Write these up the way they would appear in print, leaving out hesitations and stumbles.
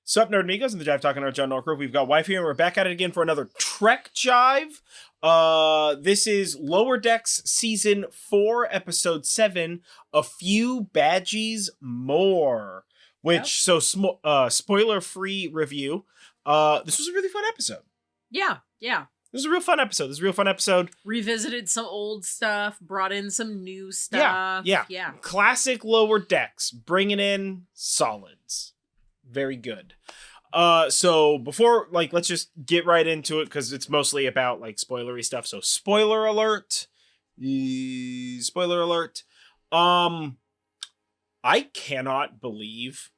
Sup, Nerdmigos, and the Jive Talking Nerd John Norcrow. We've got Wife here, and we're back at it again for another Trek Jive. This is Lower Decks Season 4, Episode 7, A Few Badgeys More. Which, Yep. Spoiler-free review. This was a really fun episode. Yeah. This was a real fun episode. Revisited some old stuff, brought in some new stuff. Yeah. Classic Lower Decks, bringing in solids. Very good. So before, let's just get right into it, because it's mostly about, spoilery stuff. So, spoiler alert. I cannot believe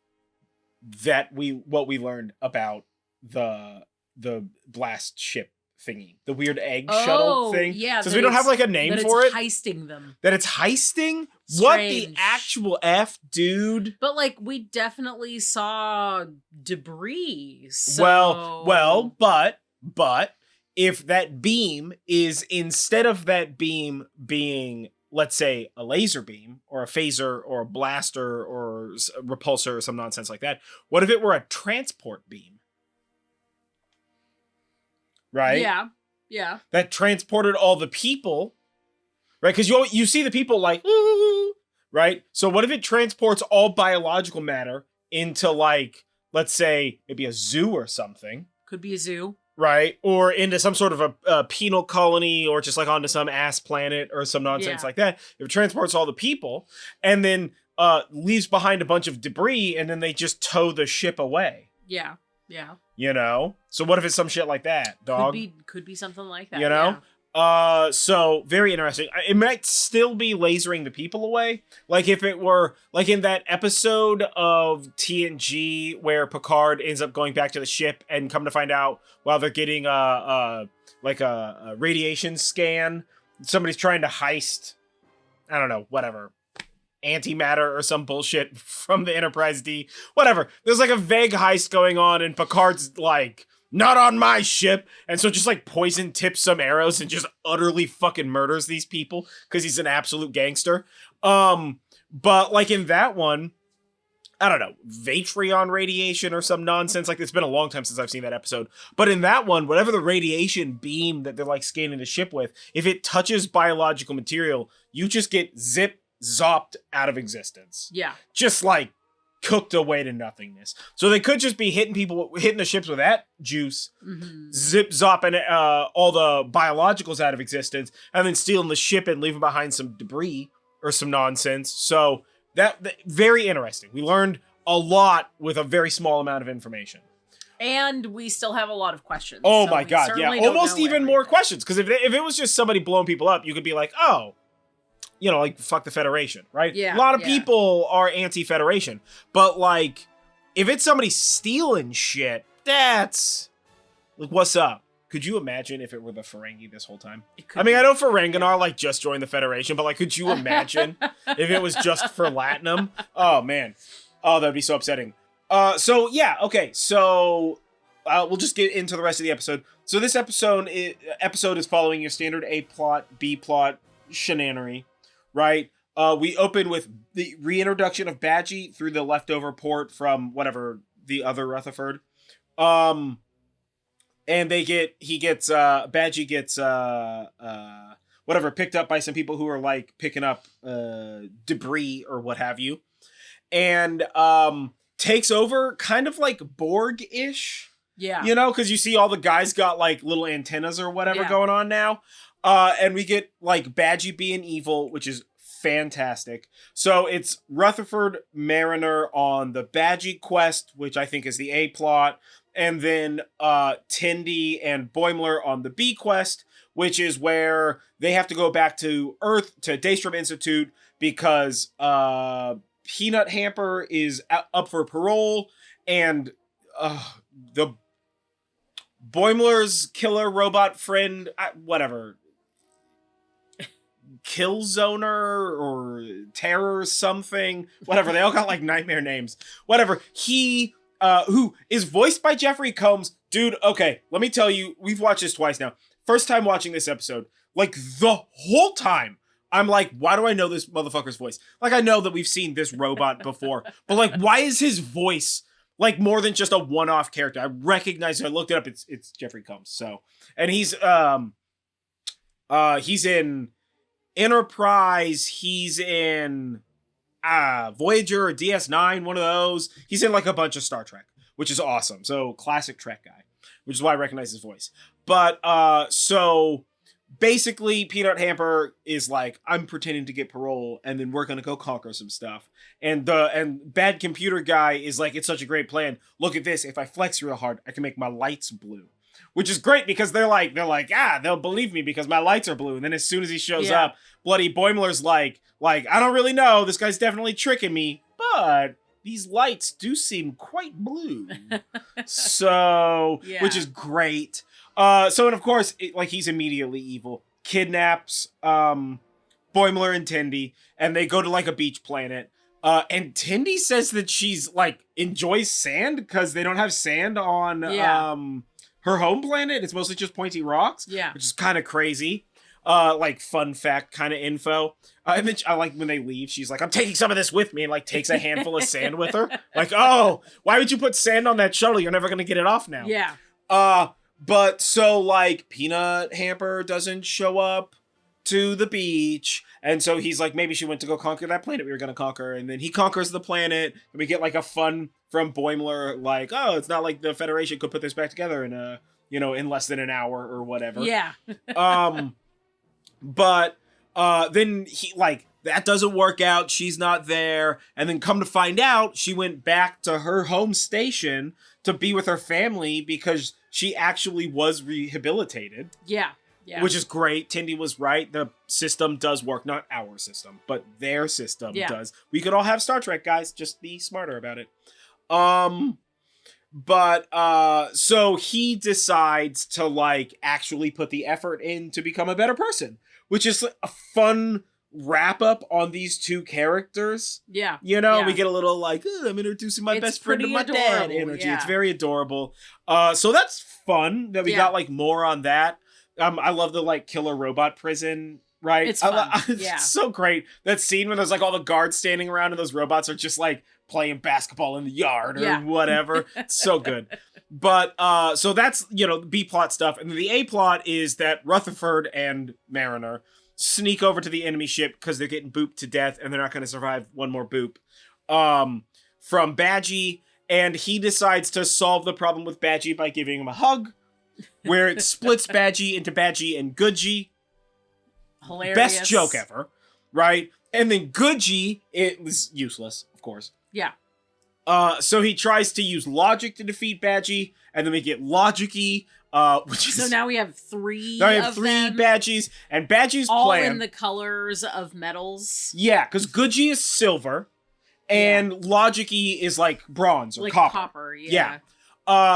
that what we learned about the blast ship thingy, the weird egg shuttle thing. Yeah, since we don't have a name for it. Heisting them. That it's heisting? Strange. What the actual F, dude? But we definitely saw debris. So... Well, but if that beam is, instead of that beam being, let's say, a laser beam or a phaser or a blaster or a repulsor or some nonsense like that, what if it were a transport beam? Right? Yeah. That transported all the people, right? Because you see the people ooh, right? So what if it transports all biological matter into let's say maybe a zoo or something? Could be a zoo. Right? Or into some sort of a penal colony, or just onto some ass planet or some nonsense like that. If it transports all the people and then leaves behind a bunch of debris, and then they just tow the ship away. Yeah. You know? So what if it's some shit like that, dog? Could be something like that. You know? Yeah. So very interesting. It might still be lasering the people away. If it were in that episode of TNG where Picard ends up going back to the ship and come to find out while they're getting a radiation scan, somebody's trying to heist, I don't know, whatever, antimatter or some bullshit from the Enterprise D. Whatever. There's a vague heist going on, and Picard's not on my ship, and so just poison tips some arrows and just utterly fucking murders these people because he's an absolute gangster. But in that one, I don't know, Vatreon radiation or some nonsense. It's been a long time since I've seen that episode. But in that one, whatever the radiation beam that they're scanning the ship with, if it touches biological material, you just get zopped out of existence. Yeah. Just cooked away to nothingness. So they could just be hitting the ships with that juice, zopping all the biologicals out of existence, and then stealing the ship and leaving behind some debris or some nonsense. So that very interesting. We learned a lot with a very small amount of information. And we still have a lot of questions. Oh my god, yeah. Almost even more questions. Because if it was just somebody blowing people up, you could be oh, fuck the Federation, right? Yeah. A lot of people are anti-Federation. But, if it's somebody stealing shit, that's... what's up? Could you imagine if it were the Ferengi this whole time? I know Ferenginar, just joined the Federation, but, could you imagine if it was just for Latinum? Oh, man. Oh, that'd be so upsetting. So, yeah, okay. So, we'll just get into the rest of the episode. So, this episode is following your standard A-plot, B-plot shenanery. Right? We open with the reintroduction of Badgey through the leftover port from whatever the other Rutherford. And Badgey gets whatever, picked up by some people who are picking up debris or what have you. And takes over kind of Borg-ish. Yeah. Because you see all the guys got little antennas or whatever going on now. And we get Badgey being evil, which is fantastic. So it's Rutherford Mariner on the Badgey quest, which I think is the A plot, and then Tendi and Boimler on the B quest, which is where they have to go back to Earth to Daystrom Institute because Peanut Hamper is up for parole, and the Boimler's killer robot friend, whatever, Killzoner or Terror something, whatever, they all got nightmare names, whatever, he who is voiced by Jeffrey Combs. Dude, okay, let me tell you, we've watched this twice now. First time watching this episode, the whole time I'm why do I know this motherfucker's voice? I know that we've seen this robot before, but why is his voice like more than just a one-off character. I recognize it. I looked it up. It's Jeffrey Combs. So, and he's in Enterprise. He's in Voyager or DS9, one of those. He's in like a bunch of Star Trek, which is awesome. So classic Trek guy, which is why I recognize his voice. But so basically Peanut Hamper is like, I'm pretending to get parole and then we're gonna go conquer some stuff. And Bad Computer Guy is like, it's such a great plan. Look at this. If I flex real hard, I can make my lights blue. Which is great because they're like, they'll believe me because my lights are blue. And then as soon as he shows up, Bloody Boimler's like, I don't really know. This guy's definitely tricking me, but these lights do seem quite blue. So, which is great. So, and of course, he's immediately evil. Kidnaps Boimler and Tindy, and they go to like a beach planet. And Tindy says that she's like enjoys sand because they don't have sand on her home planet. It's mostly just pointy rocks. Yeah. Which is kind of crazy. Like fun fact kind of info. And then I like when they leave, she's like, I'm taking some of this with me, and like takes a handful of sand with her. Like, oh, why would you put sand on that shuttle? You're never going to get it off now. Yeah. But so like Peanut Hamper doesn't show up to the beach. And so he's like, maybe she went to go conquer that planet we were going to conquer. And then he conquers the planet. And we get like a fun from Boimler, like, oh, it's not like the Federation could put this back together in in less than an hour or whatever. Yeah. But then he like, that doesn't work out. She's not there. And then come to find out, she went back to her home station to be with her family because she actually was rehabilitated. Yeah. Yeah. Which is great. Tindy was right. The system does work. Not our system, but their system does. We could all have Star Trek, guys. Just be smarter about it. So he decides to like actually put the effort in to become a better person, which is a fun wrap up on these two characters. Yeah. We get a little like, I'm introducing my best friend to my dad energy. Yeah. It's very adorable. So that's fun that we got like more on that. I love the like killer robot prison, right? It's fun. It's so great. That scene when there's like all the guards standing around and those robots are just like playing basketball in the yard or whatever. It's so good. But so that's, B plot stuff. And then the A plot is that Rutherford and Mariner sneak over to the enemy ship because they're getting booped to death and they're not going to survive one more boop from Badgey. And he decides to solve the problem with Badgey by giving him a hug, where it splits Badgey into Badgey and Goodgey. Hilarious. Best joke ever, right? And then Goodgey, it was useless, of course. Yeah. So he tries to use logic to defeat Badgey, and then we get Logic-y, which is... So now we have three them, Badgeys, and Badgey's all plan... All in the colors of metals. Yeah, because Goodgey is silver, and Logic-y is like bronze or like copper. Copper, yeah.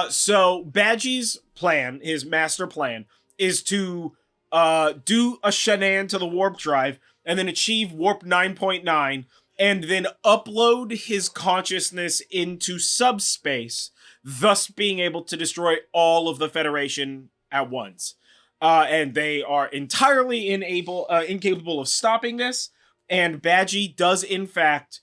So Badgey's plan, his master plan, is to do a shenan to the warp drive and then achieve warp 9.9 and then upload his consciousness into subspace, thus being able to destroy all of the Federation at once. And they are entirely incapable of stopping this, and Badgey does in fact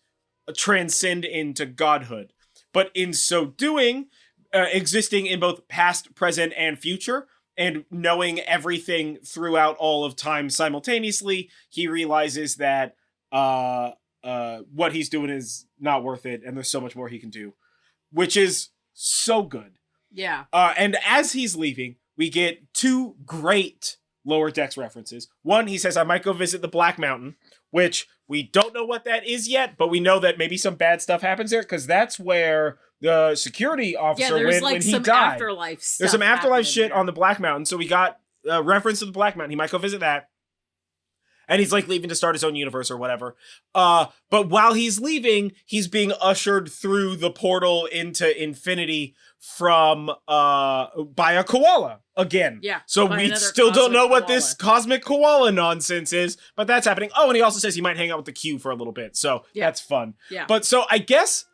transcend into godhood. But in so doing, existing in both past, present, and future, and knowing everything throughout all of time simultaneously, he realizes that what he's doing is not worth it, and there's so much more he can do, which is so good. Yeah. And as he's leaving, we get two great Lower Decks references. One, he says, I might go visit the Black Mountain, which we don't know what that is yet, but we know that maybe some bad stuff happens there, because that's where the security officer went when he died. Afterlife stuff. There's some afterlife shit on the Black Mountain, so we got a reference to the Black Mountain. He might go visit that. And he's like leaving to start his own universe or whatever. But while he's leaving, he's being ushered through the portal into infinity from by a koala again. Yeah. So we still don't know what this cosmic koala nonsense is, but that's happening. Oh, and he also says he might hang out with the Q for a little bit. So that's fun. Yeah. But so I guess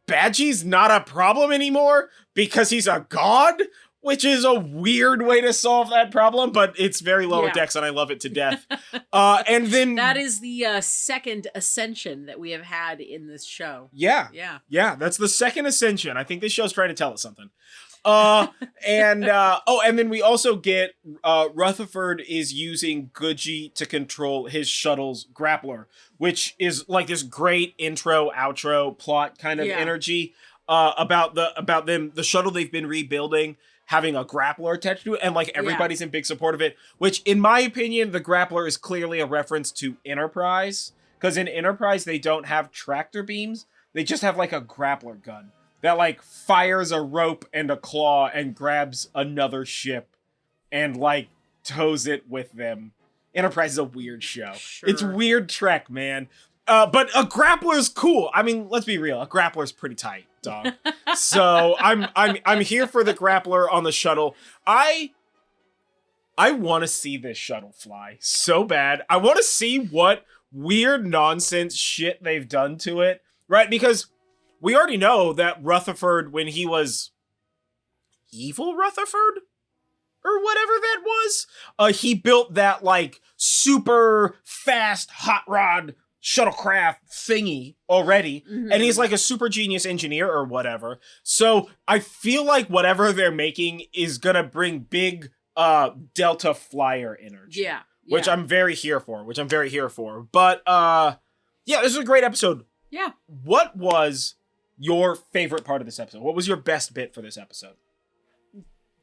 Badgey's not a problem anymore because he's a god, which is a weird way to solve that problem, but it's very lower decks and I love it to death. And then that is the second ascension that we have had in this show. Yeah, that's the second ascension. I think this show's trying to tell us something. And then we also get Rutherford is using Witchy to control his shuttle's grappler, which is like this great intro outro plot kind of energy about the shuttle they've been rebuilding having a grappler attached to it, and like everybody's in big support of it, which in my opinion the grappler is clearly a reference to Enterprise, because in Enterprise they don't have tractor beams, they just have like a grappler gun that like fires a rope and a claw and grabs another ship and like tows it with them. Enterprise is a weird show. Sure. It's weird Trek, man. But a grappler's cool. I mean, let's be real. A grappler's pretty tight, dog. So I'm here for the grappler on the shuttle. I want to see this shuttle fly so bad. I want to see what weird nonsense shit they've done to it, right? Because we already know that Rutherford, when he was evil Rutherford or whatever that was, he built that like super fast hot rod shuttlecraft thingy already, and he's like a super genius engineer or whatever. So I feel like whatever they're making is gonna bring big Delta Flyer energy. Which I'm very here for. But this is a great episode. Yeah. What was your favorite part of this episode? What was your best bit for this episode?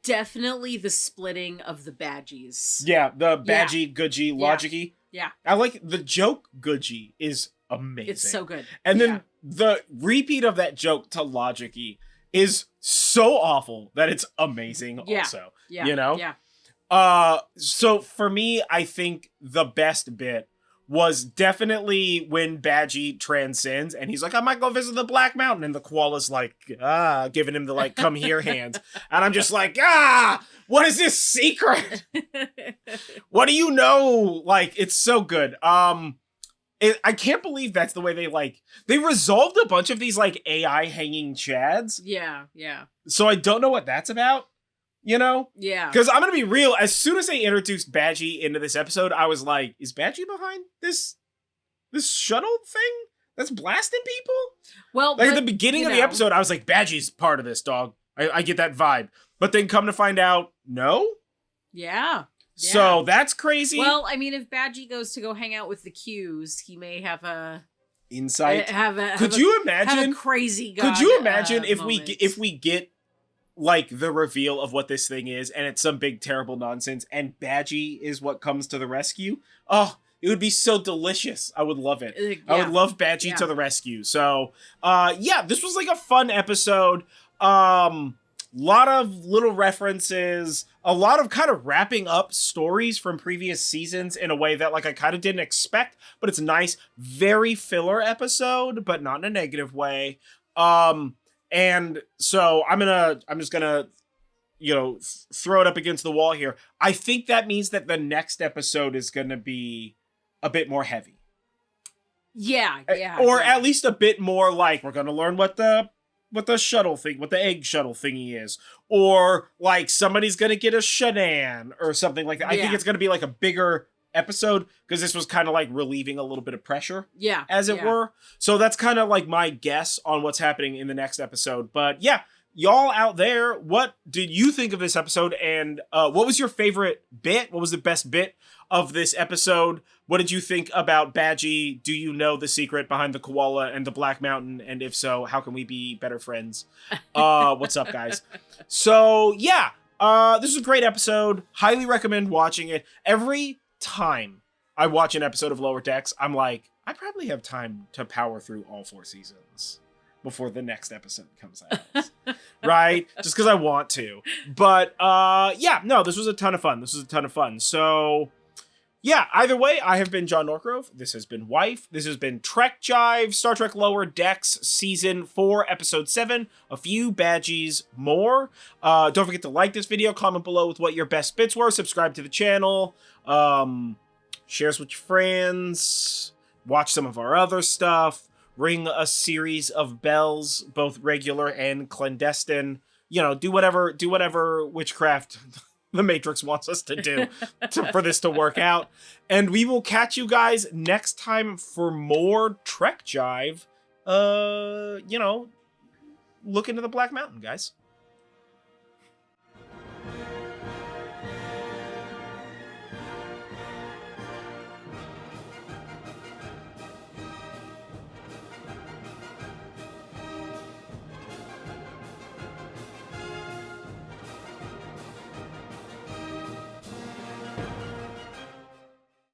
Definitely the splitting of the Badgeys. Yeah, the Badgey, Witchy, Logicy. Yeah. I like the joke Witchy is amazing. It's so good. And then the repeat of that joke to Logicy is so awful that it's amazing also. Yeah. You know? Yeah. So for me, I think the best bit was definitely when Badgey transcends and he's like, I might go visit the Black Mountain, and the koala's like, giving him the like come here hands. And I'm just like, what is this secret? What do you know? Like, it's so good. I can't believe that's the way they resolved a bunch of these like AI hanging chads. Yeah. So I don't know what that's about. You know? Yeah. Because I'm going to be real. As soon as they introduced Badgey into this episode, I was like, is Badgey behind this shuttle thing that's blasting people? Well, like at the beginning of the episode, I was like, Badgey's part of this, dog. I get that vibe. But then come to find out, no? Yeah. So that's crazy. Well, I mean, if Badgey goes to go hang out with the Qs, he may have a... insight? Could you imagine? Have a crazy god, could you imagine if moment. we get like the reveal of what this thing is, and it's some big terrible nonsense, and Badgey is what comes to the rescue? Oh, it would be so delicious. I would love it. I would love Badgey to the rescue. So, this was like a fun episode. Lot of little references, a lot of kind of wrapping up stories from previous seasons in a way that like I kind of didn't expect, but it's nice. Very filler episode, but not in a negative way. And so I'm just gonna, throw it up against the wall here. I think that means that the next episode is gonna be a bit more heavy. Yeah. Or at least a bit more like we're gonna learn what the shuttle thing, what the egg shuttle thingy is, or like somebody's gonna get a Shadan or something like that. I think it's gonna be like a bigger episode because this was kind of like relieving a little bit of pressure, as it were. So that's kind of like my guess on what's happening in the next episode. But yeah, y'all out there, what did you think of this episode? And what was your favorite bit? What was the best bit of this episode? What did you think about Badgey? Do you know the secret behind the koala and the Black Mountain? And if so, how can we be better friends? What's up, guys? So yeah, this is a great episode. Highly recommend watching it. Every time I watch an episode of Lower Decks, I'm like, I probably have time to power through all 4 seasons before the next episode comes out. Right? Just because I want to. But this was a ton of fun. So yeah, either way, I have been John Norgrove. This has been Wife. This has been Trek Jive, Star Trek Lower Decks, Season 4, Episode 7. A few Badgeys more. Don't forget to like this video, comment below with what your best bits were, subscribe to the channel, share us with your friends, watch some of our other stuff, ring a series of bells, both regular and clandestine. do whatever witchcraft the Matrix wants us to do for this to work out. And we will catch you guys next time for more Trek Jive. Look into the Black Mountain, guys.